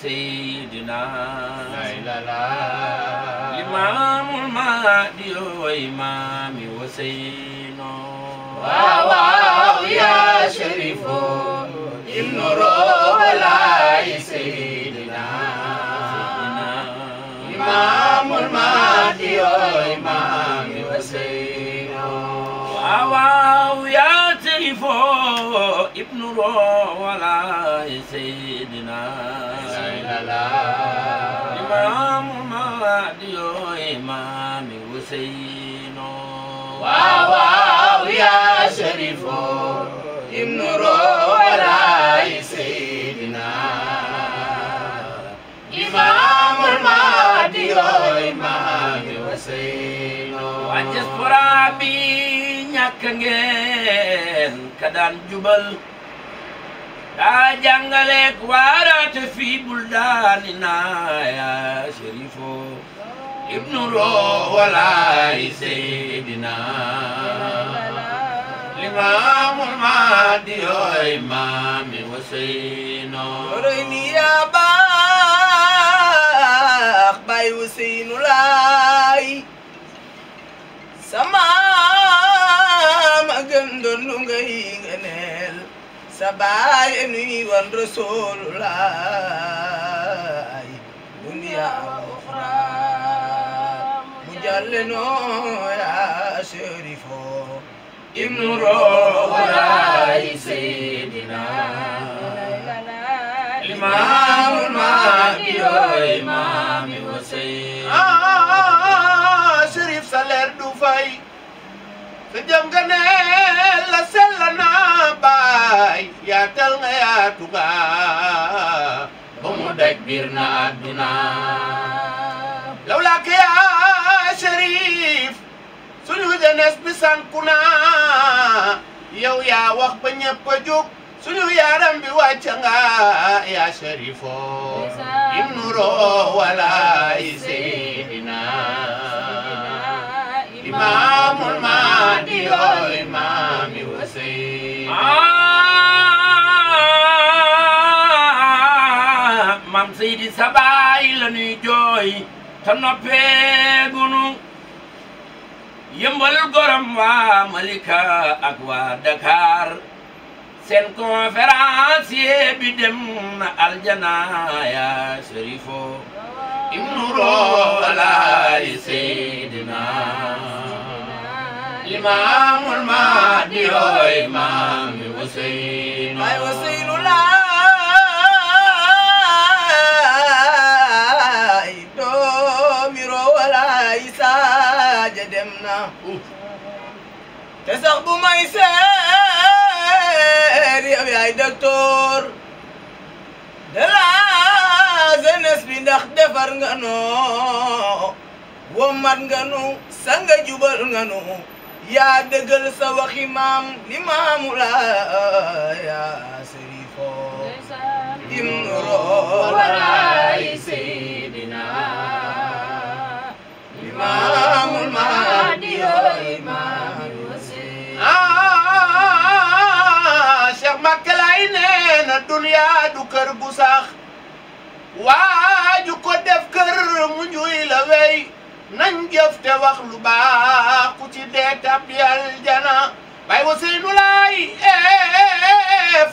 سيدنا الإمام المهدي وإمام حسين واو يا شريف ابن رولاي سيدنا إمام المهدي وإمام حسين واو يا شريف ابن رولاي سيدنا الإمام المهدي وإمام حسين واو يا شريف ابن رولاي سيدنا إمام المهدي وإمام حسين وجسورا بي ñàkk ngeen ka daan jubal daa jàngaleek waaraate fii buldaanina ya Sharifo ibnu Roowalaay Seydina Limaamul Mahdi Imaami Huseyno royni yaa baax Baay Huseynu Laay sama ma gën doon lu ngay ngëneel sa baay nuy wan Rasulullaay dunya uxra mu jàlle noo yaa Sharifo ibnu Roowalaay Seydina Limaamul Mahdi Imaami Huseyno Sharif sa leer du fay sa jëm nga ne la sell na baay yaatal nga yaatu ga ba mu daj biir na àdduna lawlaa ka yaa Sharif suñu jeunesse bi sànku na yow yaa wax ba ñëpp a jóg suñu yaram bi wàcc nga yaa Sharifo ibnu Roowalaay Seydina Imaamul Mahdi Imaami Huseyn Mam Seydi sa baay la ñuy jooy te noppeegunu yëmbal gorom waa Malika ak waa Dakar seen conférencier bi dem na aljana ya Sharifo ibnu Roowalaay Seydina Imaamul Mahdi Imaami Huseyno Baay Huseynu Laay doomi Roowalaay saaja dem na te sax bu may seet yow yaay docteur de la jeunesse bi ndax defar nga noo womat nga nu sanga jubal nga nu yaa dëggal sa waxi maam Limaamu Laay yaa Sharifo ibnu Roowalaay Seydina Imaamul Mahdi Imaami Huseyn Cheikh Mbacké Laay nee na dunya du kër gu sax waaju ko def kër mu njuy la wey nañ jëf te wax lu baax ku ci dee tabbi aljana Baay Huseynu Laay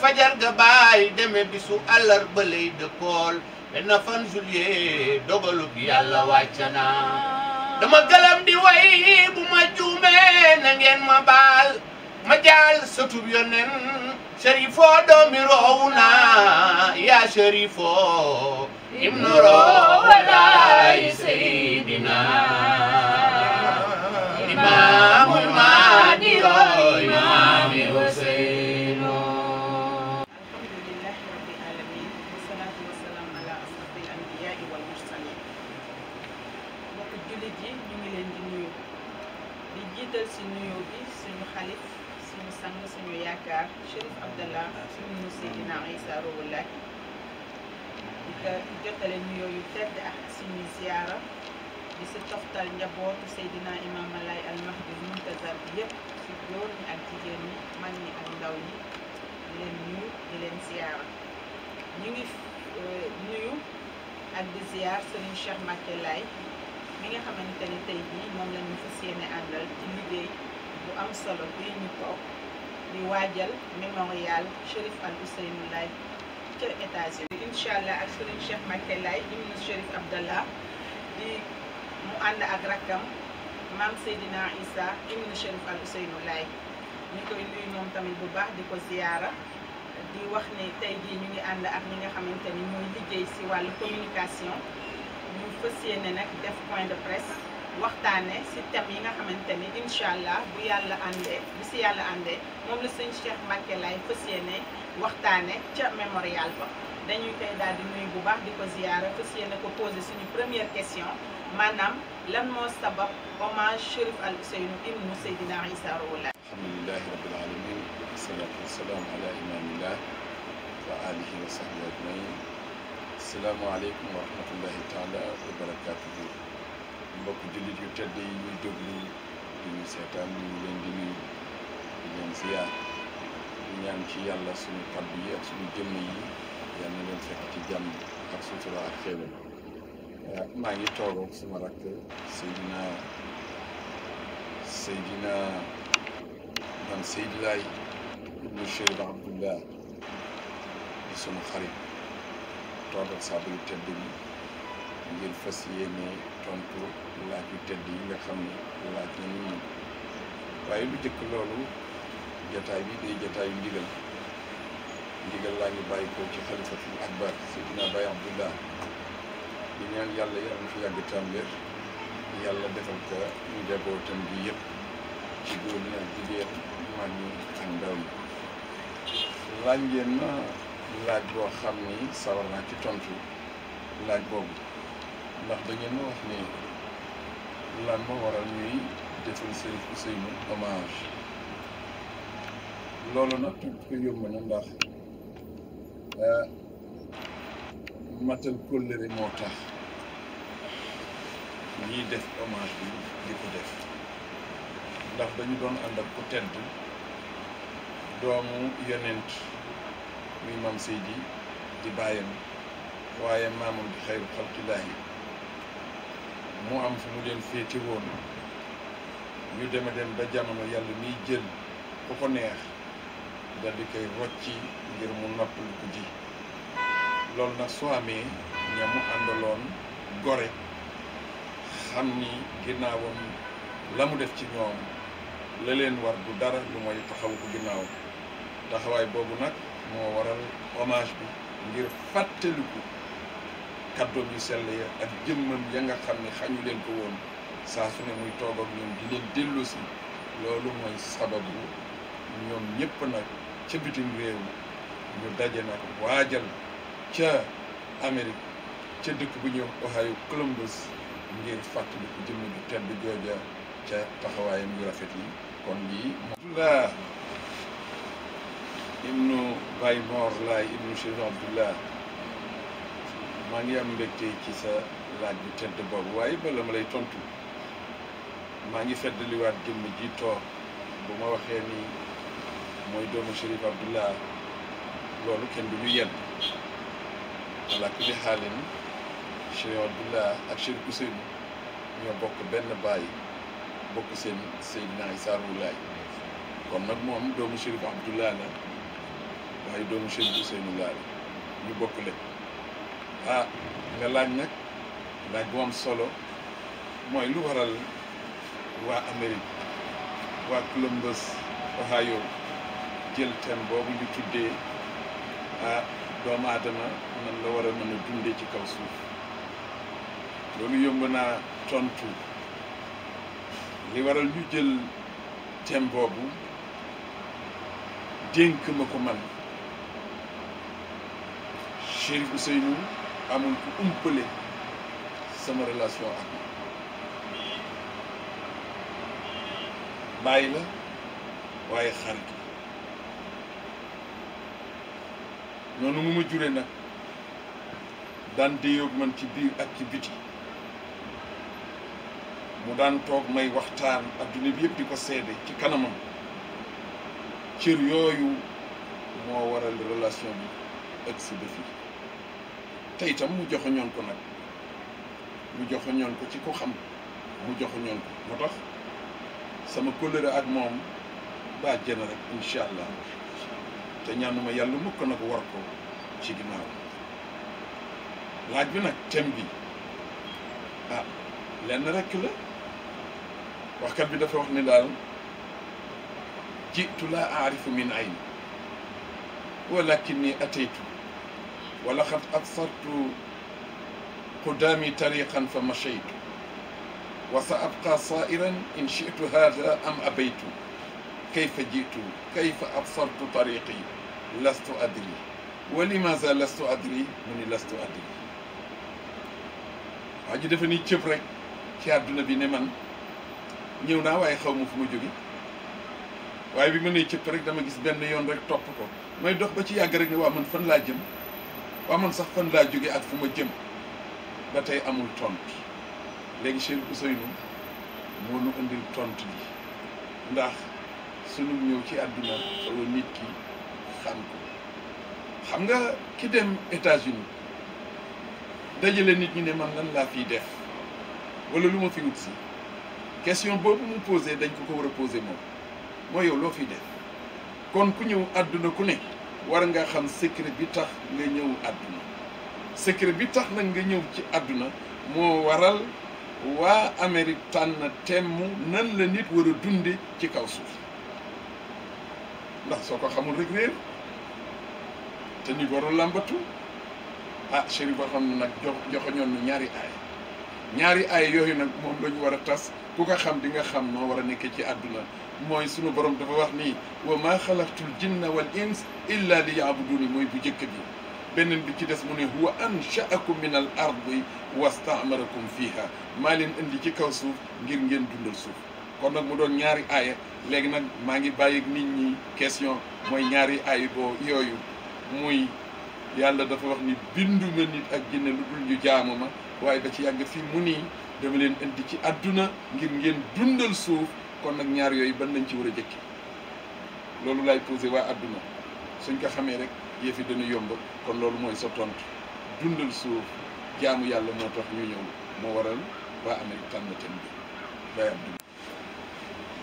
fajar ga baay deme bisu àllarba lay dëkkool benn fan juillet dogalub yàlla wàcc na dama gëlëm di way bu ma juumee na ngeen ma baal ma jaal sëtub yonen Sharifo doomi Roowuna yaa Sharifo ibnu Roowalaay Seydina Imaamul Mahdi Imaami Huseyno alhamdulillahi rabbil alamin wasalaatu wasalaam ala asrafil anbiyaai wal mursalin mbokk jullit yi ñu ngi leen di nuyu di jiital si nuyoo bi suñu xalif suñu sang suñu yaakaar Cherif Abdallah suñu Seydina Isa Rouhou Laye di ko jotale nuyoo yu tedd ak suñuy ziyaara di si toftal njabootu Seydina Imam Laye Al Mahdi Muntazar bi yëpp si góor ñi ak jigéen ñi mag ñi ak ndaw ñi di leen nuyu di leen ziyaara ñu ngi nuyu ak di ziar Serigne Cheikh Mbacké Laye mi nga xamante ni tey jii moom la ñu fas yéene àndal ci liggéey bu am solo bii ñu toog di waajal mémorial Chérif Al Ousseynou Laye ca États-Unis incha allah ak Serigne Cheikh Mbacké Laye ibnu Chérif Abdallah di mu ànd ak rakkam maam Seydina Issa ibnu Chérif Al Ousseynou Laye ñu koy nuyu moom tamit bu baax di ko ziyaara di wax ne tey jii ñu ngi ànd ak ñi nga xamante ni ñooy liggéey si wàllu communication ñu fas yéene nag def point de presse waxtaane si thème yi nga xamante ni incha allah bu yàlla àndee bu si yàlla àndee moom la sëñ Cheikh Mbacké Laye fas yéene waxtaane ca mémorial ba dañuy koy daal di nuyu bu baax di ko ziyaara fas yéene ko posé suñu première question maanaam lan moo sabab hommage Chérif Al Ousseynou ibnu Seydina Issa Rouhou Laye. alhamdulillahi rabbil alamin wassalatu wassalamu ala imamillah wa alihi wa sahbihi ajmain. Assalaamu aleykum wa rahmatullahi taala wa barakatuhu. mbokk jullit yu tedd yi ñuy déglu di ñu seetaan ñu leen di nuyu di leen ziyaar di ñaan ci yàlla suñu kàddu yi ak suñu jëmm yi yal na leen fekk ci jàmm ak sutura ak xéewal. maa ngi toogoog sama rakk Seydina man Seydi Laye ibnu Chérif Abdallah di sunu xarit toog ak saabu yu tedd bi ngir fas yéene tontu laaj yu tedd yi nga xam ne laaj na nit ñi waaye lu jëkk loolu jataay bi day jataayu ndigal laa ngi bàyyi ko ci xalifatul akbar Seydina Baye Abdallah di ñaan yàlla yàlla na fi yàgg tàmbeer yàlla defal ko njabootam bi yëpp ci góor ñi ak jigéen mag ñi ak ndaw yi. laaj ngeen na laaj boo xam ni sawar naa ci tontu laaj boobu ndax da ngeen ma wax ni lan moo waral ñuy defal Chérif Ousseynou hommage. loolu nag tontu ko yomb na ndax matal kóllëre moo tax ñiy def hommage bi di ko def ndax dañu doon ànd ak ku tedd doomu yonent muy maam Seydi di bàyyam waaye maamam di xayru xalqillaahi mu am fu mu leen féete woon ñu dema dem ba jamono yàlla miy jël ku ko neex dal di koy rocci ngir mu noppalu ko ji. loolu nag soo amee ña mu àndaloon gore xam ni ginnaawam la mu def ci ñoom la leen war du dara lu mooy taxaw ko ginnaaw taxawaay boobu nag moo waral hommage bi ngir fàttaliku kàddoom yu sell ya ak jëmmam ya nga xam ne xañu leen ko woon saa su ne muy toog ak ñoom di leen dellusi. loolu mooy sababu ñoom ñëpp nag ca bitim réew ñu daje nag waajal ca Amérique ca dëkk bu ñëw Ohio Columbus ngir fàttaliku jëmm ju tedd jooja ca taxawaayam yu rafet yi. kon lii Abdallah ibnu Baye Mor Laye ibnu Chérif Abdallah maa ngi am mbégte ci sa laaj bu tedd boobu waaye bala ma lay tontu maa ngi feddaliwaat jëmm ji toog bu ma waxee ni mooy doomu Chérif Abdallah loolu kenn du ñu yedd ala kulli xaalin Chérif Abdallah ak Chérif Ousseynou ñoo bokk benn baay bokk seen Seydina Issa Rouhou Laye kon nag moom doomu Chérif Abdallah la waaye doomu Chérif Ousseynou Laye ñu bokk leen. nga laaj nag laaj bu am solo mooy lu waral waa Amérique waa Columbus Ohio jël thème boobu ñu tuddee doomu aadama nan la war a mën a dundee ci kaw suuf. loolu yomb naa tontu li waral ñu jël thème boobu dénk ma ko man Chérif Ousseynou amul ku umpale sama relation ak bàyyi la waaye xarit noonu mu ma jure nag daan déyoog man ci biir ak ci biti mu daan toog may waxtaan adduna bi yëpp di ko seede ci kanamam cër yooyu moo waral relation bi ak si defi te itam mu joxoñoon ko nag mu joxoñoon ko ci ko xam mu joxoñoon ko moo tax sama kóllëre ak moom ba jën rek incha allah te ñaanuma yàlla mukk nag war ko ci ginnaaw laaj bi nag thème bi ah lenn rek la waxkat bi dafa wax ne daal jitu laa aarifu min ayn walakinni ataytu wa laqad absartu qudami tariqan fa mashaytu wa sa abqa sairan in shi'tu hada am abaytu kayfa jitu kayfa absartu tariqi lastu adri wa limaza lastu adri mu ni lastu adri waa ji dafa ni cëpp rek ci àdduna bi ne man ñëw naa waaye xaw ma fu ma jóge waaye bi ma nee cëpp rek dama gis benn yoon rek topp ko may dox ba ci yàgg rek ne waa man fan laa jëm waa man sax fan laa jóge ak fu ma jëm ba tey amul tontu léegi Cheikh Ousseynou moo nu indil tontu li ndax sunu ñëw ci àdduna xaw nit ki xam ko xam nga ki dem États-Unis dajale nit ñi ne man lan laa fiy def wala lu ma fi wut si question boobu mu posé dañ ko war a posé moom mooy yow loo fiy def kon ku ñëw àdduna ku ne war nga xam secret bi tax nga ñëw àdduna secret bi tax nag nga ñëw ci àdduna moo waral waa Amérique tànn temm nan la nit war a dunde ci kaw suuf ndax soo ko xamul rek réer te nit warul làmbatu ah chéri boo xam ne nag joxoñoon na ñaari aay yooyu nag moom la ñu war a tas ku ko xam di nga xam noo war a nekkee ci àdduna mooy sunu borom dafa wax ni wa maa xalaqtul jinna wal ins illa li yaabuduni mooy bu njëkk bi beneen bi ci des mu ne huwa anshaakum min al ardi wastaamarakum fiha maa leen indi ci kaw suuf ngir ngeen dundal suuf kon nag mu doon ñaari aaya léegi nag maa ngi bàyyi nit ñi question mooy ñaari aaya boo yooyu muy yàlla dafa wax ni binduma nit ak jinne lu dul ñu jaamu ma waaye ba ci yàgg fii mu nii dama leen indi ci àdduna ngir ngeen dundal suuf kon nag ñaar yooyu ban lañ ci war a jëkki loolu laay posé waa àdduna suñ ko xamee rek yëfi dana yomb kon loolu mooy sa tontu dundal suuf jaamu yàlla moo tax ñu ñëw moo waral waa Amérique tànn thème bi Baye Abdou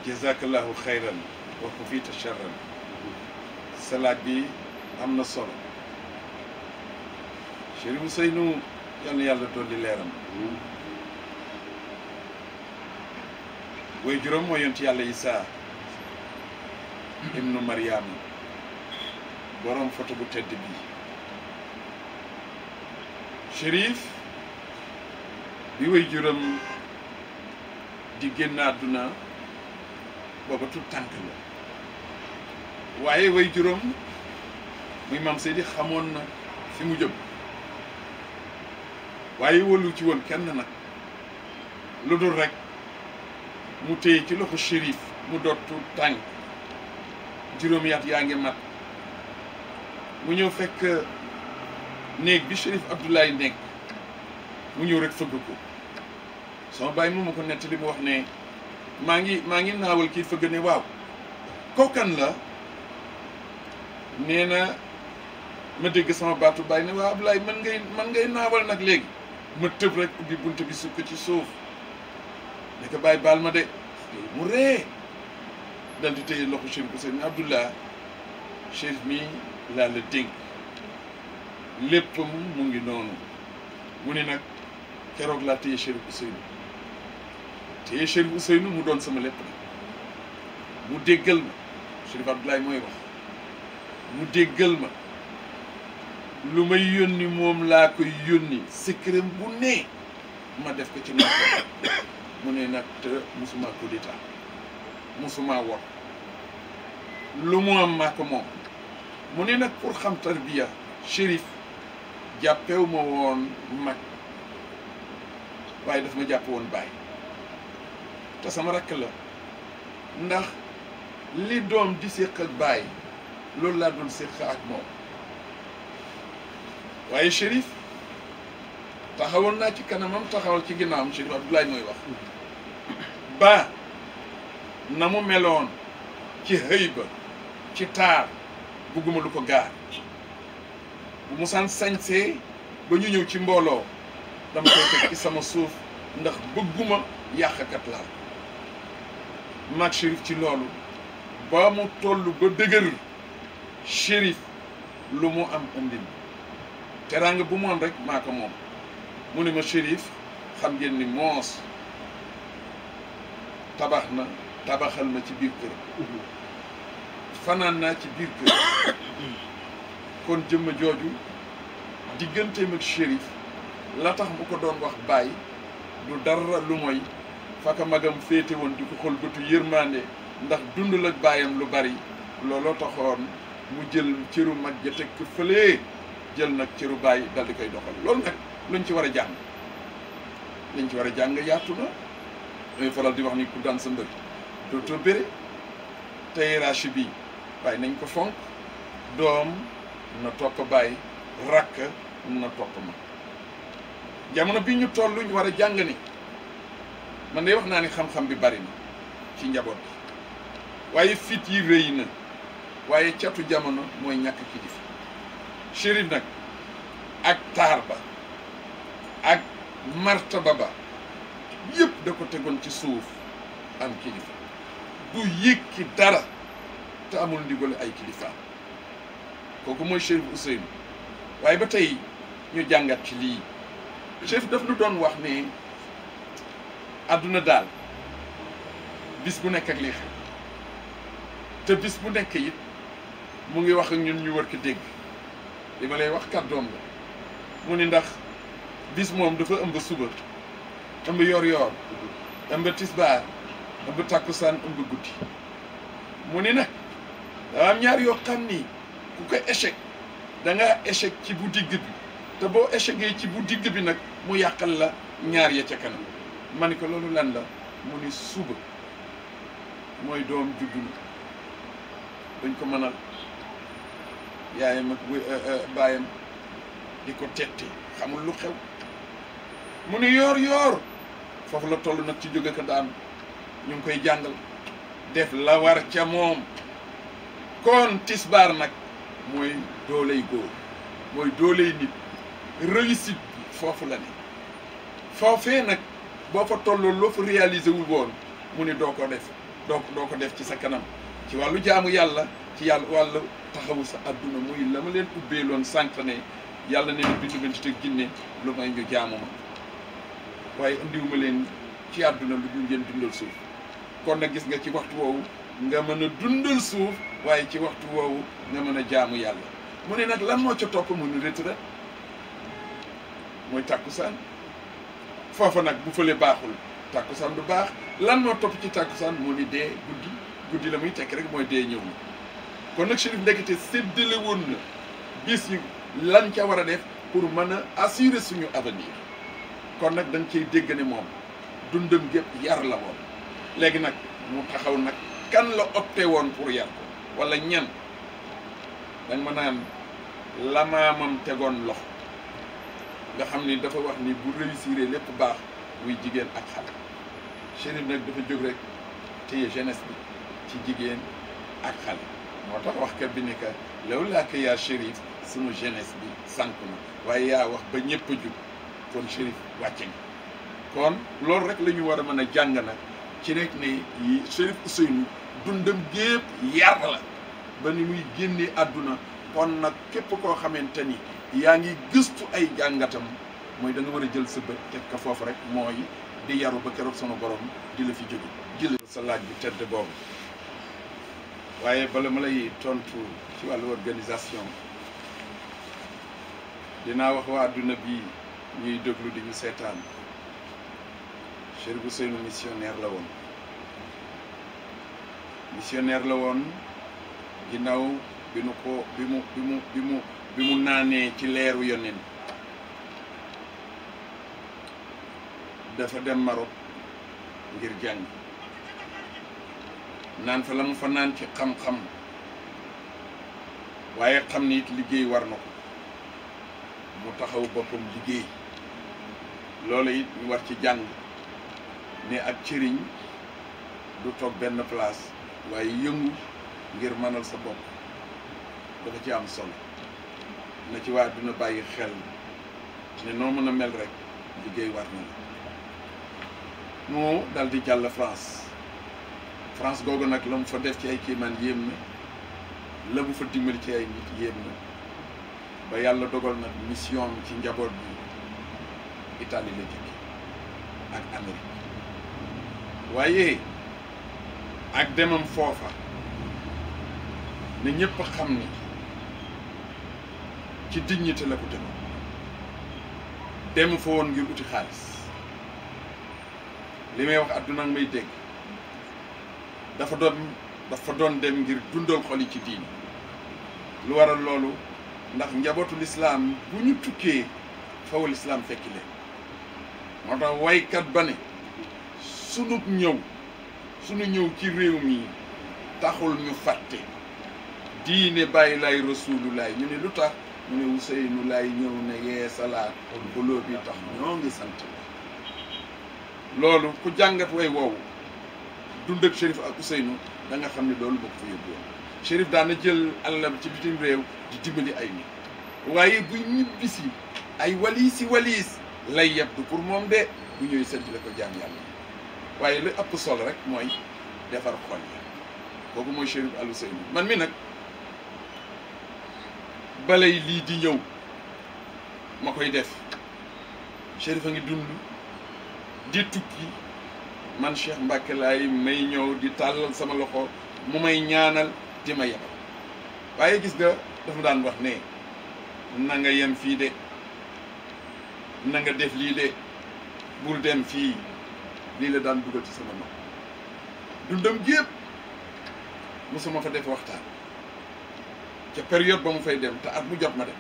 jazakallahu xayran wa kufiita charran sa laaj bi am na solo Cheikh Ousseynou yal na yàlla dolli leeram way juróom moo yonent yàlla Isaa ibnu Mariama borom photo bu tedd bi Chérif bi way juróom di génn àdduna booba tut tànk la waaye way juróom muy Maam Seydi xamoon na fi mu jëm waaye wóolu ci woon kenn nag lu dul rek mu téye ci loxo Chérif mu dootu tànk juróomi at yaa ngi mat mu ñëw fekk néeg bi Chérif Abdoulaye nekk mu ñëw rek fëgg ko sama bàyyi mu ma ko nettali mu wax ne maa ngi naawal kii fëgg ne waaw kookan la nee na ma dégg sama baatu bàyyi ne waaw Abdoulaye man ngay naawal nag léegi ma tëb rek ubbi bunt bi sukk ci suuf ne ko bàyyi baal ma de mu ree dal di téye loxo Chérif Ousseynou Abdoulah Chérif mi laa la dénk léppam mu ngi noonu mu ne nag keroog laa téye Chérif Ousseynou mu doon sama lépp nag mu déggal ma Chérif Abdoulaye mooy wax mu déggal ma lu may yónni moom laa koy yónni secret bu ne ma def ko ci nopp mu ne nag te musuma coup d'état musuma wor lu mu am maa ko moom mu ne nag pour xam tarbiya Chérif jàppewu ma woon mag waaye daf ma jàpp woon baay te sama rakk la ndax li doom di séq ak baay loolu laa doon séq ak moom waaye Chérif taxawoon naa ci kanamam taxawal ci ginnaawam Chérif Abdoulaye mooy wax ba na mu meloon ci xëy ba ci taar bugguma lu ko gaar bu musaan sañsee ba ñu ñëw ci mbooloo dama koy teg ci sama suuf ndax bëgguma yàqkat laal maag Chérif ci loolu ba mu toll ba dëgër Chérif lu mu am indi teraanga bu mu am rek maa ko moom mu ne ma Chérif xam ngeen ni moos tabax na tabaxal ma ci biir kër fanaan naa ci biir kër kon jëmma jooju digganteem ak Chérif la tax mu ko doon wax bàyyi du dara lu mooy faka magam féete woon di ko xool bëtu yërmande ndax dundal ak bàyyam lu bari looloo taxoon mu jël cëru mag ja teg ko fële jël nag cëru bàyyi dal di koy doxal loolu nag luñ ci war a jàng liñ ci war a jàng yaatu na dañuy faral di wax ni ku daan sa mbër dootoo bëre te hiérarchie bi bàyyi nañ ko fonk doom na topp bàyyi rakk na topp ma jamono bi ñu toll ñu war a jàng ni man de wax naa ni xam-xam bi bari na ci njaboot bi waaye fit yi rëy na waaye catu jamono mooy ñàkk kilifa Chérif nag ak taar ba ak martaba ba yëpp da ko tegoon ci suuf am kilifa du yëkki dara te amul ndigale ay kilifa kooku mooy Chérif Ousseynou waaye ba tey ñu jàngat ci lii Chérif daf nu doon wax ne àdduna daal bis bu nekk ak lii xew te bis bu nekk it mu ngi wax ak ñun ñu war ko dégg li ma lay wax kàddoom la mu ni ndax bis moom dafa ëmb suba ëmb yor-yor ëmb tisbaar ëmb takkusaan ëmb guddi mu ni nag daa am ñaar yoo xam ni ku ko échec da nga échec ci bu digg bi te boo échecgee ci bu digg bi nag mu yàqal la ñaar ya ca kanam ma ni ko loolu lan la mu ni suba mooy doom juddu dañ ko mënal yaayam ak baayam di ko tette xamul lu xew mu ni yoor foofu la toll nag ci jóge ko daan ñu ngi koy jàngal def la war ca moom kon tisbaar nag mooy dooley góor mooy dooley nit réussite bi foofu la ne foofee nag boo fa tolloo loo fa réalisé wul woon mu ni doo ko def doo ko def ci sa kanam ci wàllu jaamu yàlla ci yàlla wàllu taxawu sa adduna muy la ma leen ubbee loon sànq ne yàlla ne na bindu bindu te ginne lu may ñu jaamu ma waaye indiwuma leen ci àdduna lu dul ngeen dundal suuf kon nag gis nga ci waxtu woowu nga mën a dundal suuf waaye ci waxtu woowu nga mën a jaamu yàlla mu ne nag lan moo ca topp mu ni retraite mooy tàkkusaan foofa nag bu fële baaxul tàkkusaan du baax lan moo topp ci tàkkusaan mu ni dee guddi la muy tekk rek mooy dee ñëw na kon nag Chérif ndekete séddale woon na bis yi lan ca war a def pour mën a assurer suñu avenir kon nag da nga cay dégg ne moom dundam gépp yar la woon léegi nag mu taxaw nag kan la opté woon pour yar ko wala ñan danga ma naan la maamam tegoon loxo nga xam ni dafa wax ni bu réussir lépp baax muy jigéen ak xale Chérif nag dafa jóg rek téye jeunesse bi ci jigéen ak xale moo tax wax kat bi ni que law laa ko yaa Chérif sunu jeunesse bi sànq na waaye yaa wax ba ñëpp a jug kon Chérif wàcce nga kon loolu rek la ñu war a mën a jàng nag ci rek ne Chérif Ousseynou dundam gépp yar la ba ni muy génnee àdduna kon nag képp koo xamante ni yaa ngi gëstu ay jàngatam mooy da nga war a jël sa bët teg ko foofu rek mooy di yaru ba keroog sama borom di la fi jóge jël sa laaj bi tedd boobu waaye bala ma lay tontu ci wàllu organisation dinaa wax waa adduna bi ñuy déglu di ñu seetaan Chérif Ousseynou missionnaire la woon ginnaaw bi nu ko bi mu naanee ci leeru yonent dafa dem Maroc ngir jàng naan fa la mu fa naan ci xam-xam waaye xam ni it liggéey war na ko mu taxaw boppam liggéey loolu it ñu war ci jàng ne ak cëriñ du toog benn place waaye yëngu ngir mënal sa bopp dafa ci am solo na ci waa duna bàyyi xel ne noo mën a mel rek liggéey war na la moo dal di jàll France googu nag la mu fa def ci ay kiimaan yéem na la mu fa dimbali ci ay nit yéem na ba yàlla dogal nag mission ci njaboot bi Italie la jëkke ak Amérique waaye ak demam foofa ne ñëpp xam ni ci dignité la ko demoon dem fa woon ngir uti xaalis li may wax àdduna ak may dégg dafa doon dem ngir dundal xol yi ci diini lu waral loolu ndax njabootu lislaam bu ñu tukkee faw lislaam fekki leen moo tax waykat ba ne sunu ñëw ci réew mi taxul ñu fàtte diine bàyyi lay rasulullaay ñu ne lu tax mu ne Ousseynou laay ñëw ne yee salaat xoloo bi tax ñoo ngi sant loolu ku jàngat way woowu dund ak Chérif ak Ousseynou da nga xam ne loolu bokk fa yóbbu woon Chérif daana jël alalam ci bitim réew di dimbali ay nit waaye bu ñibbisi ay waliis lay yebdu pour moom de bu ñëwee sedd la ko jaam yàlla waaye lu ëpp solo rek mooy defar xol yi kooku mooy Chérif al Ousseynou man mi nag balay lii di ñëw ma koy def Chérif a ngi dund di tukki man Cheikh Mbacke laay may ñëw di tàllal sama loxo mu may ñaanal di ma yebal waaye gis nga dafa daan wax ne na nga yem fii de na nga def lii de bul dem fii lii la daan dugal ci sama nopp dundam gépp mosuma fa def waxtaan ca période ba mu fay dem te at mu jot ma dem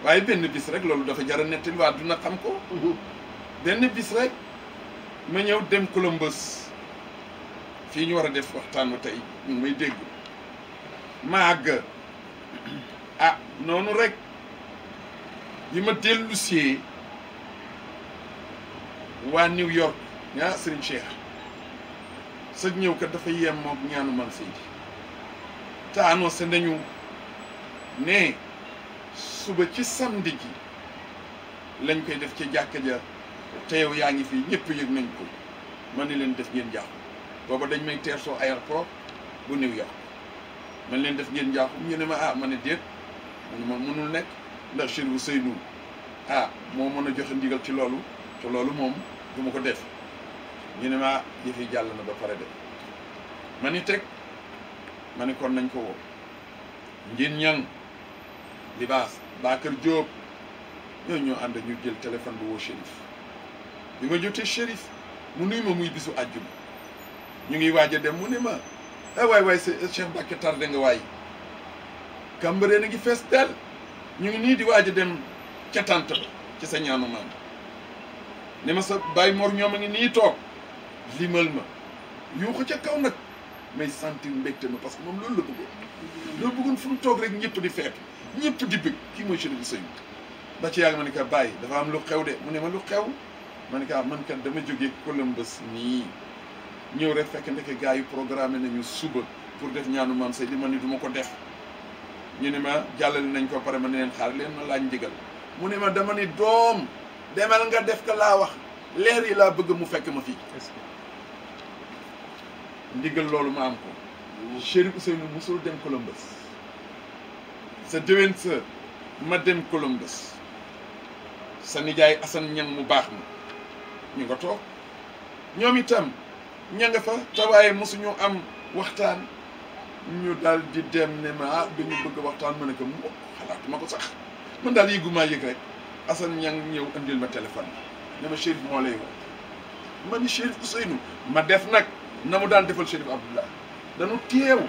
waaye benn bis rek loolu dafa jar a nettali waa duna xam ko benn bis rek ma ñëw dem Columbus fii ñu war a def waxtaan wa tey ñu ngi may dégg ma àgg noonu rek yi ma dellusee waa New York Serigne Cheikh sa ñëw kat dafa yem mook ñaanu man Seydi te annoncé nañu ne suba ci samedi ji lañ koy def ci jàkka ja te yow yaa ngi fii ñëpp yëg nañ ko man ni leen def ngeen jaaxu booba dañ may teer soo aéroport bu New York man leen def ngeen jaaxu ñu ne ma ma ne déet mu ne ma mënul nekk ndax Chérif Ousseynou moo mën a joxe ndigal ci loolu te loolu moom du ma ko def ñu ne ma yëf yi jàll na ba pare de ma ni teg ma ne kon nañ ko woo Njin Ñang Libaas Bakar Diop ñooñu ñoo ànd ñu jël téléphone bu woo Chérif bi ma jotee Chérif mu nuyu ma muy bisu àjjuma ñu ngi waaj a dem mu ne ma waay Cheikh Mbacke tardé nga waay Cambérène a ngi fees del ñu ngi nii di waaj a dem ca tànt ba ci sa ñaanu maam ne ma sa Baye Mor ñoom a ngi nii toog limal ma yuuxu ca kaw nag may sentir mbégte ma parce que moom loolu la bëggoon fu mu toog rek ñëpp di feetu ñëpp di bëgg kii mooy Chérif Ousseynou ba ci yàgg ma ne ko Baye dafa am lu xew de mu ne ma lu xew ma ne ko man kat dama jógee Columbus nii ñëw rek fekk ndeke gars yi programmé nañu suba pour def ñaanu maam Seydi ma ni du ma ko def ñu ne ma jàllale nañ ko pare ma ne leen xaar leen ma laaj ndigal mu ne ma dama ni doom demal nga def ko laa wax leer yi laa bëgg mu fekk ma fii ndigal loolu ma am ko Chérif Ousseynou musul dem Columbus sa déwén sa ma dem Columbus sa nijaay Assane Ñang mu baax ma ñu nga toog ñoom itam ña nga fa tawaaye mosuñu am waxtaan ñu daal di dem ne ma dañu bëgg waxtaan ma ne ko mu xalaatuma ko sax man daal yëgumaa yëg rek Assane Ñang ñëw indil ma téléphone bi ne ma Chérif moo lay woo ma ni Chérif Ousseynou ma def nag na mu daan defal Chérif Abdoulaye dañu teew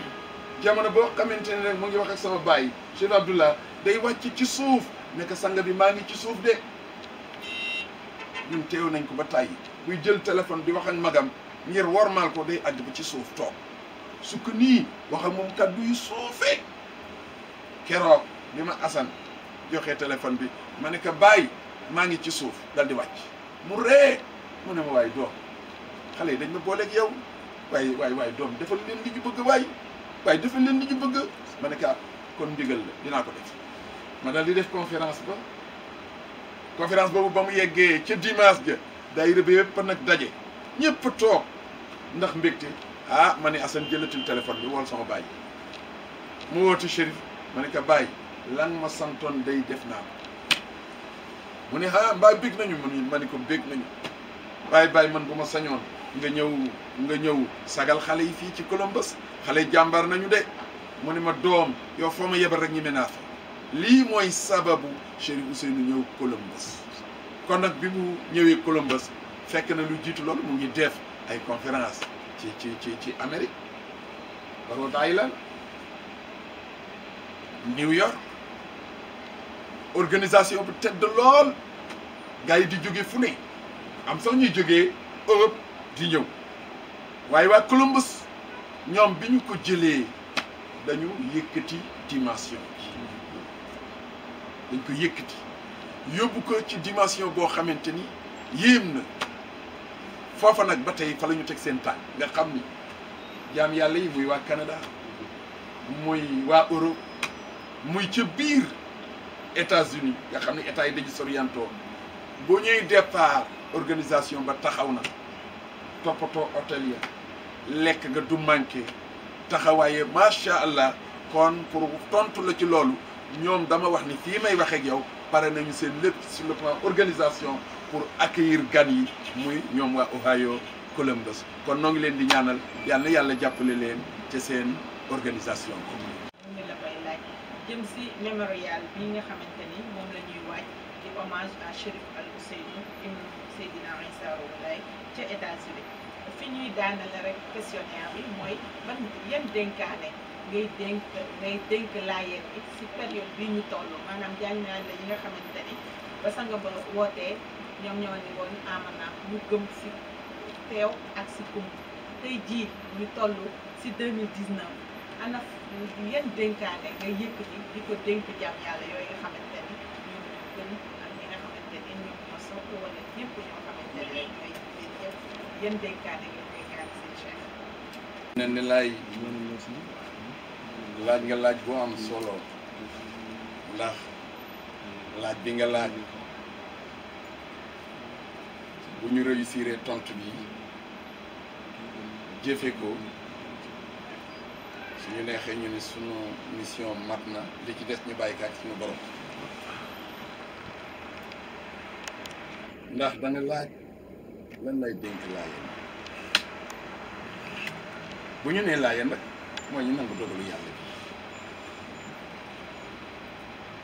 jamono boo xamante ne rek mu ngi wax ak sama baay Chérif Abdoulaye day wàcc ci suuf nekk sanga bi maa ngi ci suuf de ñun teew nañ ko ba tàyyi buy jël téléphone di wax ak magam ngir wormaal ko day àgg ba ci suuf toog su ko nii wax ak moom kàddu yu suufee keroog bi ma Assane joxee téléphone bi ma ne ko bàyyi maa ngi ci suuf dal di wàcc mu ree mu ne ma waay doom xale yi dañ ma booleeg yow waay doom defal leen li ñu bëgg waay defal leen li ñu bëgg ma ne ko kon ndigal la dinaa ko def ma dal di def conférence ba conférence boobu ba mu yeggee ca dimanche ja daayira bi yëpp nag daje ñëpp toog ndax mbégte ah ma ne Assane jëlatil téléphone bi wool sama baay mu woote Chérif ma ne ko baay lan ma santoon day def naa ko mu ne ah mbaa bég nañu ma ne ko bég nañu waaye baay man bu ma sañoon nga ñëw sagal xale yi fii ci Columbus xale jàmbar nañu de mu ne ma doom yow foo ma yebal rek ñi menaa fa lii mooy sababu Chérif Ousseynou ñëw Columbus kon nag bi mu ñëwee Columbus fekk na lu jiitu loolu mu ngi def ay conférence ci Amérique Rhode Island New York organisation bu tedd lool gars yi di jóge fu ne am sax ñuy jógee Europe di ñëw waaye waa Columbus ñoom bi ñu ko jëlee dañu yëkkati dimension dañ ko yëkkati yóbbu ko ci dimension boo xamante ni yéem na foofa nag ba tey fa la ñu teg seen tànk nga xam ni jaam yàlla yi muy waa Canada muy waa Europe muy ca biir États-Unis nga xam ne état yi dañu soriantoo boo ñuy départ organisation ba taxaw na toppatoo hôtel ya lekk nga du manqué taxawaaye macha allah kon pour tontu la ci loolu ñoom dama wax ni fii may wax ak yow pare nañu seen lépp sur le plan organisation pour accueillir gan yi muy ñoom waa Ohio Columbus kon noo ngi leen di ñaanal yàlla jàppale leen ci seen organisation ñu la koy laaj jëm si mémorial bi nga xamante ni moom la ñuy waaj di hommage à Chérif Al Ousseynou ibn Seydina Issa Rouhou Laye ca États-Unis fi ñuy daanale rek questionnaire bi mooy ban yan dénkaane ngay dénk laayeen bi si période bii ñu toll maanaam jàng naa la yi nga xamante ni ba sa nga ba wootee ñoom ñoo ni woon amana ñu gëm si teew ak si kum tey jii ñu toll si 2019 ana yan dénkaane ngay yëkkati di ko dénk jàmm yàlla yooyu nga xamante ni ñoom ñoo gën ak ñi nga xamante ni ñoom ñoo sopp wala ñëpp ñoo xamante ne ñooy ñëpp yan dénkaane nga koy gaal seen chef. nen ni laaj nga laaj bu am solo ndax laaj bi nga laaj bu ñu réussir tontu bi jëfe ko suñu neexee ñu ni sunu mission mat na li ci des ñu bàyyi ko ak suñu borom ndax da nga laaj lan lay dénk laayeen bu ñu nee laayeen rek mooy ñu nangu dogalu yàlla bi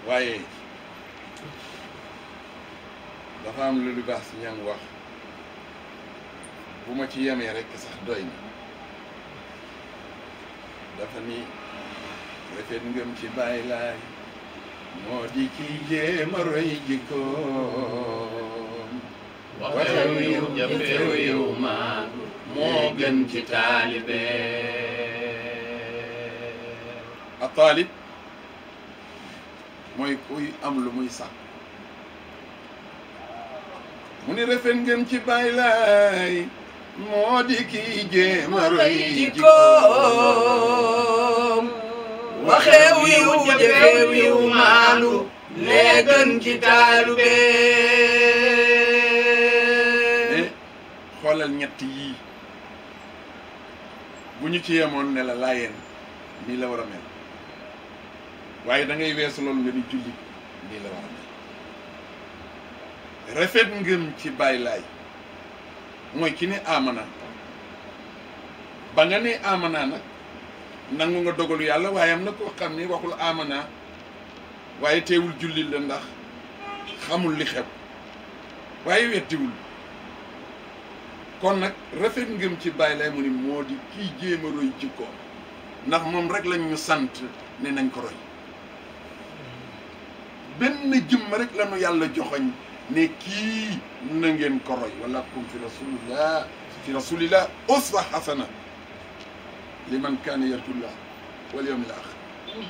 waaye dafa am lu baax si ñam wax bu ma ci yemee rek sax doy na dafa ni rafet ngëm ci bàyyi laay moo di kii jéem a roy jikkoom waxew yiw jëfew yiw maan moo gën ci taalibe a taalib mooy kuy am lu muy sax mu ni rafet ngeen ci bàyyi laay moo di kii jéem a roy jikkoom waxew yiw jëfew yiw maandu lee gën ci taalibe xoolal ñett yii bu ñu ci yemoon ne la laayeen nii la war a mel waaye da ngay weesu loolu nga ni jullit nii la war a mel rafet ngëm ci bàyyi laay mooy ki ne amana ba nga ne amana nag nangu nga dogalu yàlla waaye am na koo xam ni waxul amana waaye teewul jullit la ndax xamul li xew waaye weddiwul kon nag rafet ngëm ci bàyyi lay mu ni moo di kii jéem a roy jikkoom ndax moom rek lañ ñu sant ne nañ ko roy benn jëmm rek la ñu yàlla joxoñ ne kii na ngeen ko roy wala kum fi rasulillah uswa hasana liman kaana yarjullah wal yawmil axir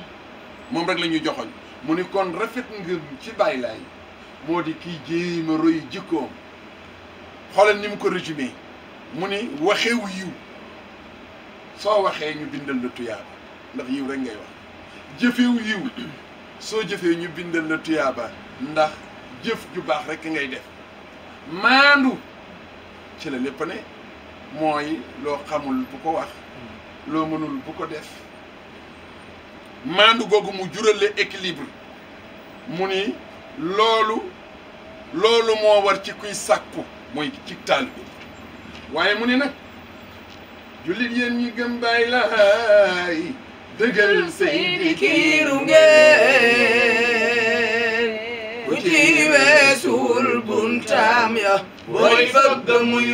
moom rek la ñuy joxoñ mu ni kon rafet ngëm ci bàyyi laay moo di kii jéem a roy jikkoom xoolal ni mu ko résumé mu ni waxew yiw soo waxee ñu bindal la tuyaaba ndax yiw rek ngay wax jëfew yiw soo jëfee ñu bindal la tuyaaba ndax jëf ju baax rek ngay def maandu ci la lépp ne mooy loo xamul bu ko wax loo mënul bu ko def maandu googu mu jural le équilibre mu ni loolu moo war ci kuy sàkku mooy ci taalibe bi waaye mu ni nag jullit yéen ñi gëm Baay Laay dëggal Seydi kiiru ngeen ku ci weesuwul buntaam ya booy fëgg muy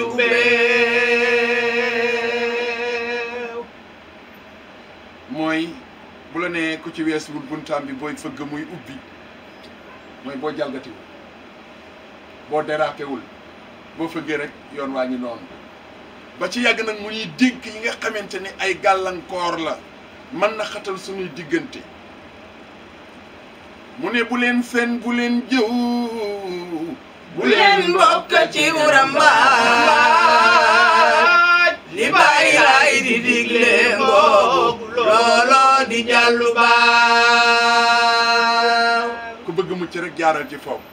ubbeew mooy bu la nee ku ci weesuwul buntaam bi booy fëgg muy ubbi mooy boo jalgatiwul boo dérapéwul boo fëggee rek yoon waa ngi noonu ba ci yàgg nag mu ñuy dénk yi nga xamante ni ay gàllankoor la mën na xatal suñuy diggante mu ne bu leen fen bu leen jëw bu leen bokk ci urambaaj li Baay Laay di digle ngoog looloo di jàllu baaw ku bëgg mucc rek jaaral ci foofu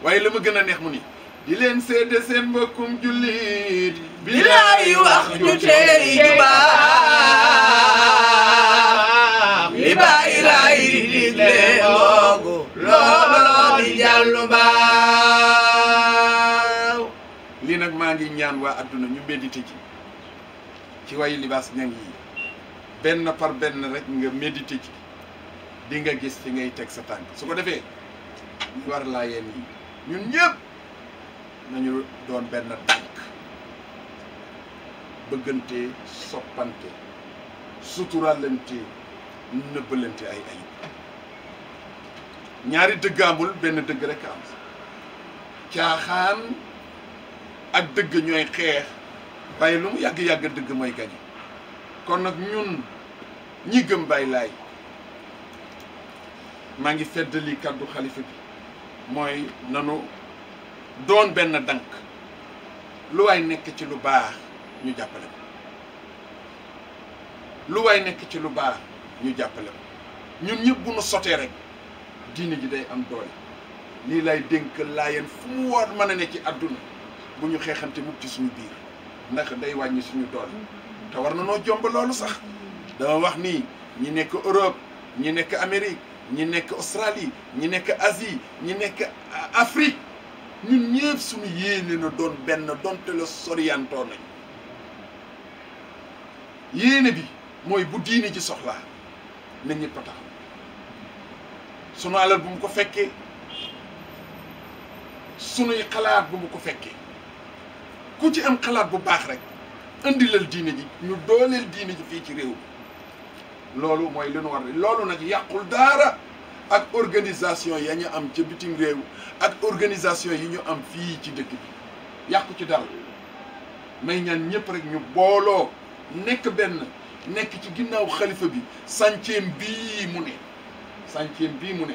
waaye la ma gën a neex mu ni di leen seede seen mbokkum jullit bilaay wax ju teey ju baax li Baay Laay di digle ngoog looloo di jàllu baaw lii nag maa ngi ñaan waa adduna ñu médité ci way libaas ñang yi benn par benn rek nga médité ci di nga gis fi ngay teg sa tànk su ko defee ñu war laa yeen yi ñun ñëpp nañu doon benn tànk bëggante soppante suturalante nëbbalante ay ayib ñaari dëgg amul benn dëgg rek am caaxaan ak dëgg ñooy xeex bàyyi lu mu yàgg-yàgg dëgg mooy gañe kon nag ñun ñi gëm Baay Laay maa ngi feddali kàddu xalifa bi mooy nanu doon benn dank lu waay nekk ci lu baax ñu jàppale ko lu waay nekk ci lu baax ñu jàppale ko ñun ñëpp bu nu sotee rek diine ji day am doole lii lay dénk laayeen fu mu war mën a ne ci àdduna bu ñu xeexante mukk ci suñu biir ndax day wàññi suñu doole te war na noo jomb loolu sax dama wax nii ñi nekk Europe ñi nekk Amérique ñi nekk Australie ñi nekk Asie ñi nekk Afrique ñun ñëpp suñu yéene na doon benn donte la soriantoo nañ yéene bi mooy bu diine ji soxlaa na ñëpp a taxaw sunu alal bu mu ko fekkee sunuy xalaat bu mu ko fekkee ku ci am xalaat bu baax rek indilal diine ji ñu dooleel diine ji fii ci réew mi loolu mooy li nu war loolu nag yàqul dara ak organisation ya ñu am ca bitim réew ak organisation yi ñu am fii ci dëkk bi yàqu ci dara may ñaan ñëpp rek ñu booloo nekk benn nekk ci ginnaaw xalifa bi chantier bii mu ne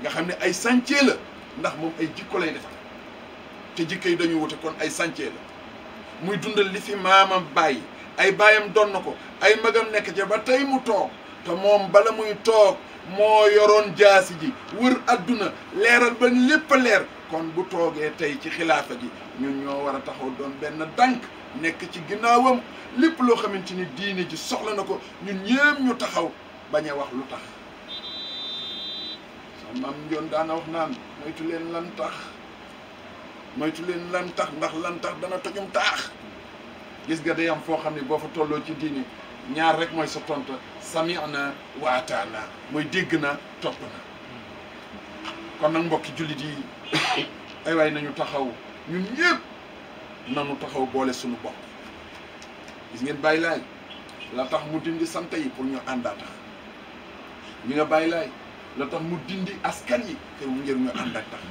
nga xam ne ay chantier la ndax moom ay jikko lay defar te jikko yi dañu wute kon ay chantier la muy dundal li fi maamam bàyyi ay baayam doon na ko ay magam nekk ca ba tey mu toog te moom bala muy toog moo yoroon jaasi ji wër adduna leeral ba lépp a leer kon bu toogee tey ci xilaafa ji ñun ñoo war a taxaw doon benn dànk nekk ci ginnaawam lépp loo xamante ni diine ji soxla na ko ñun ñëpp ñu taxaw bañ a wax lu tax sama maam Njoon daana wax naan moytu leen lan tax ndax lan tax dana tojum taax gis nga day am foo xam ne boo fa tolloo ci diine ñaar rek mooy sa tontu sami'na wa ataana mooy dégg na topp na kon nag mbokki jullit yi ay waay nañu taxaw ñun ñëpp nañu taxaw boole suñu bopp gis ngeen Baay Laay la tax mu dindi sant yi pour ñu àndaa tax ñi nga Baay Laay la tax mu dindi askan yi pour mu ngir ñu àndaa tax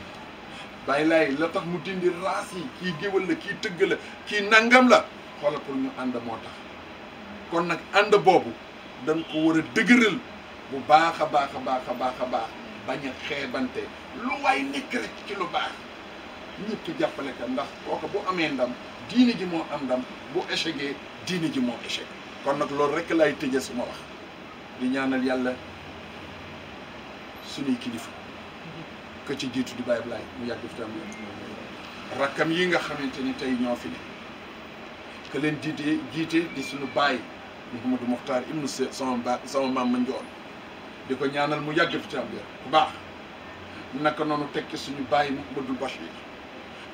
Baay Laay la tax mu dindi raas yi kii géwal la kii tëgg la kii nangam la xoolal pour ñu ànd moo tax kon nag ànd boobu dañ ko war a dëgëral bu baax a baax bañ a xeebante lu waay nekk rek ci lu baax ñëpp jàppale ka ndax kooku bu amee ndam diine ji moo am ndam bu échecgee diine ji moo échec kon nag loolu rek lay tëjee suma wax di ñaanal yàlla suñuy kilifa ka ci jiitu di Baye Ablaye mu yàgg fi tam rakkam yi nga xamante ni tey ñoo fi ne ka leen jiite di suñu baay Mouhamadou Mokhtar ibnu sama maam ma njoon di ko ñaanal mu yàgg fi tam bu baax naka noonu tekki suñu baay Mouhamadou Bachir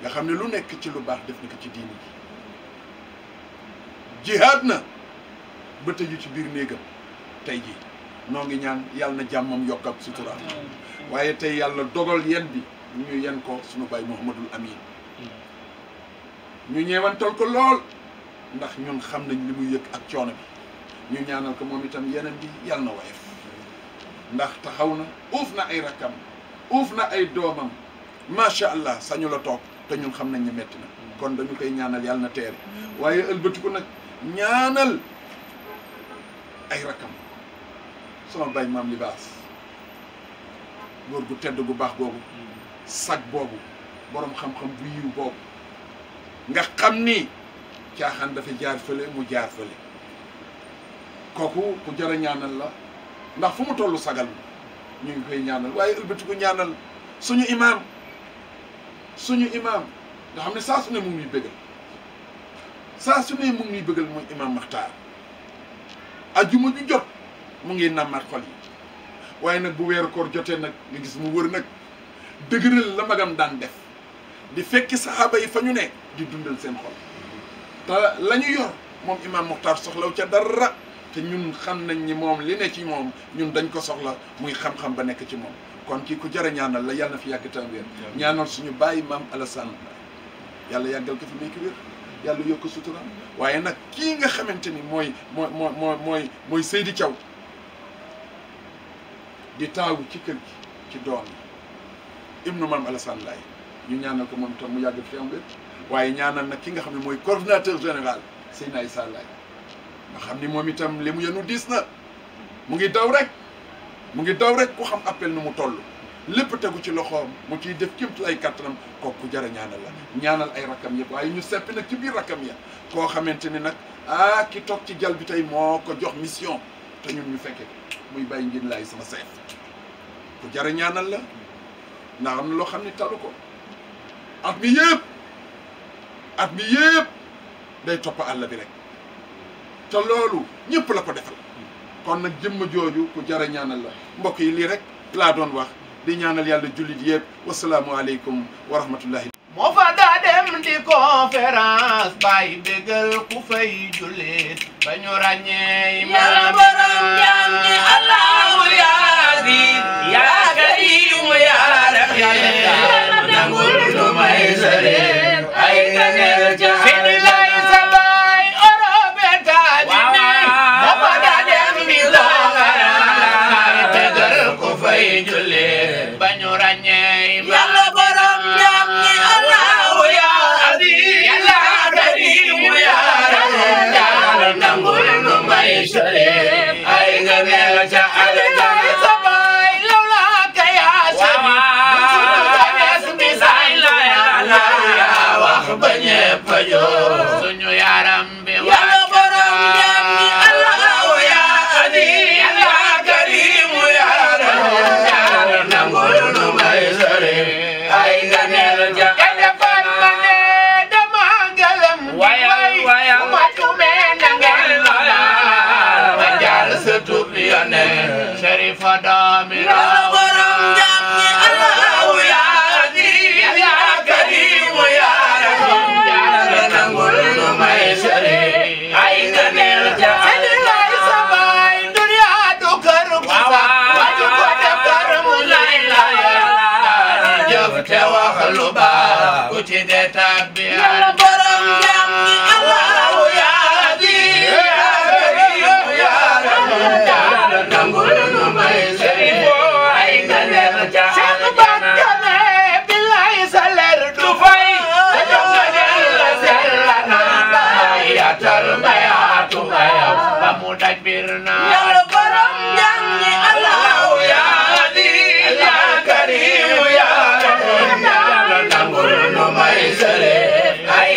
nga xam ne lu nekk ci lu baax def na ko ci diini ji jihaad na ba tëju ci biir néegam tey ji noo ngi ñaan yàlla na jàmmam yokk ak sutura waaye tey yàlla dogal yen bi ñu yen ko suñu baay Mouhamadul Amin ñu ñeewantal ko lool ndax ñun xam nañ li muy yëg ak coono bi ñu ñaanal ko moom itam yeneen bi yàlla na woyof ndax taxaw na uuf na ay rakkam uuf na ay doomam macha allah sañu la toog te ñun xam nañ ne metti na kon dañu koy ñaanal yàlla na teere waaye ëlbatiku nag ñaanal ay rakkam sama baay maam libaas góor gu tedd gu baax googu sag boobu borom xam-xam bu yiw boobu nga xam ni caaxaan dafa jaar fële mu jaar fële kooku ku jar a ñaanal la ndax fu mu toll sagal ñu ngi koy ñaanal waaye ëlbatiku ñaanal suñu imaam nga xam ne saa su ne mu ngi ñuy bëggal saa su ne mu ngi ñuy bëggal mooy imaam Maxtaar ajjuma ju jot mu ngi nàmmaat xol yi waaye nag bu weeru koor jotee nag nga gis mu wër nag dëgëral la magam daan def di fekki saxaaba yi fa ñu ne di dundal seen xol te la ñu yor moom imaam Maxtaar soxlaw ca dara te ñun xam nañ ni moom li ne ci moom ñun dañ ko soxla muy xam-xam ba nekk ci moom kon kii ku jar a ñaanal la yàlla na fi yàgg tam wér ñaanal suñu bàyyi maam Alassane yàlla yàggal ko fi may ki wér yàlla yokk suturam waaye nag kii nga xamante ni mooy Seydi Thiaw di taawu ci kër gi ci doom yi ibnu maam Alassane Laye ñu ñaanal ko moom itam mu yàgg fi am wér waaye ñaanal nag ki nga xam ne mooy coordinateur général Seydina Issa Laye nga xam ni moom itam li mu yenu diis na mu ngi daw rek ku xam appel nu mu toll lépp tegu ci loxoom mu ciy def kémtu ay kattanam kooku jara ñaanal la ñaanal ay rakkam yëpp waaye ñu seppi nag ci biir rakkam ya koo xamante ni nag ki toog ci jal bi tey moo ko jox mission te ñun ñu fekke muy bàyyi ngin laay sama seef ku jara ñaanal la ndax am na loo xam ne talu ko at mi yëpp day topp àll bi rek te loolu ñëpp la ko defal kon nag jëmm jooju ku jara ñaanal la mbokk yi lii rek laa doon wax di ñaanal yàlla jullit yëpp wasalaamu aleykum wa rahmatullahi moo fa daa dem di conférence bàyyi bégal ku fay jullit ba ñu ràññee yàlla borom jaam ñi allahu yaa aziz yaa karimu yaa rahiim nangul lu may sëre ay ganel ca Seydi Laay sa baay orobe taajine moo fa daa dem di conférence bàyyi bégal ku fay jullit ba ñu ràññee yàlla borom jaam ñi allahu yaa aziz yaa karimu yaa rahiim nangul lu may sëre ay ganel ca Laay sa baay lawla ka yaa sami ba ñépp a jóg suñu yaram bi yàlla borom jaam ñi allahu yaa aziz yaa karimu yaa rahiim nangul nu may sëre ay ganel ja defar ma ne dama gëlëm waya ma tumee na ngeen ma jaar sa tub yone Sharifa doomi yàlla borom jaam ñi allahu yaa aziz yaa karimu yaa nangul nu may sëre ay ganel ja Seydi Laay sa baay dunya du kër gu sax waju ko def kër mu lay jëf te wax lu baax ku ci de tabbi yàlla borom jaam ñi allahu yaa aziz yaa karimu yaa rahiim nangul nu may sëre ay ganel ja Cheikh Bakane billaay sa leer du fay yatal mayaatu mayam ba mu daj bir na yàlla borom jaam ñi allahu yaa aziz yaa karimu yaa rahiim nangul nu may sëre ay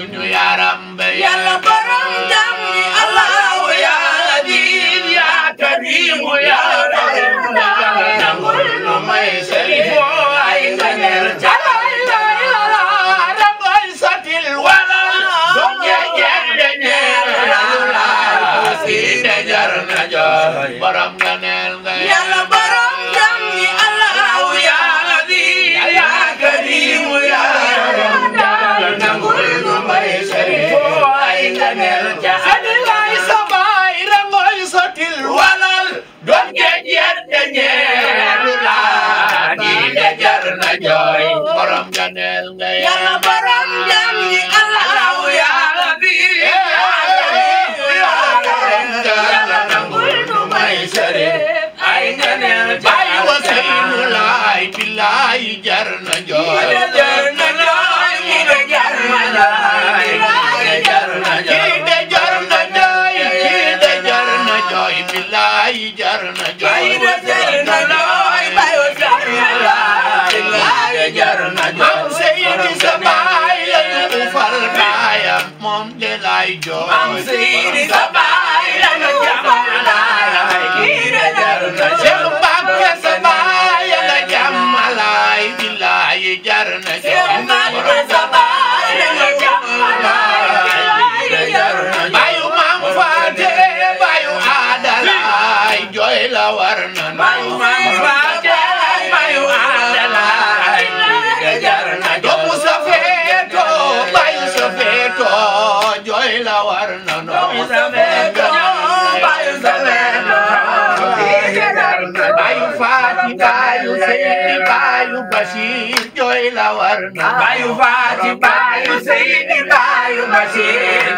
suñu yaram ba yàlla borom jàmm ñi Allahu ya Aziz ya Karim ya Rahim nangul nu may sëriñ ay ngëneel ca rabal satil wala doon jeejeer dañeel la si de jar na joy borom ngëneel nga yàlla borom jàmm ñi Allahu ya Aziz ya Karim ya Rahim nangul nu may sëriñ ay ngëneel ca Adilay sa baay rangoy sotil walal doon jeejeer dañeel la si de jar na joy borom ngëneel nga yàlla borom jàmm ñi Allahu ya Aziz ya Karim ya Rahim nangul nu may sëriñ ay ngëneel ca baay Waseynu Laay billaay jar na joy jar na jooy mi de jar na jooy jar na jooy kii de jar na joy kii de jar na joy billaay jar na joy ay de jar na jooy bayo jar na jooy jar na Mam jooy Seydi sa baay lañu ufal baayam moom de lay joy Mam Seydi sa baay lañu jàmmalaay kii de jar na Seex jooy Mbàkke sa baay nga jàmmalaay billaay jar na joy Mbàkke sa baay lañu jàmmalaay kii de jar na jooy baayu Maam Faate baayu Aadalaay joy la war na bayu Maam Faate bayu Aadalaay kii de jar na jooy doomu sa feeto baayu sa feeto joy la war na doomu sa feeto bayu sa feeto kii de jar na jooy baayu Faati baayu Seydi baayu Basiir joy la war na bayu Faati bayu Seydi bayu Basiir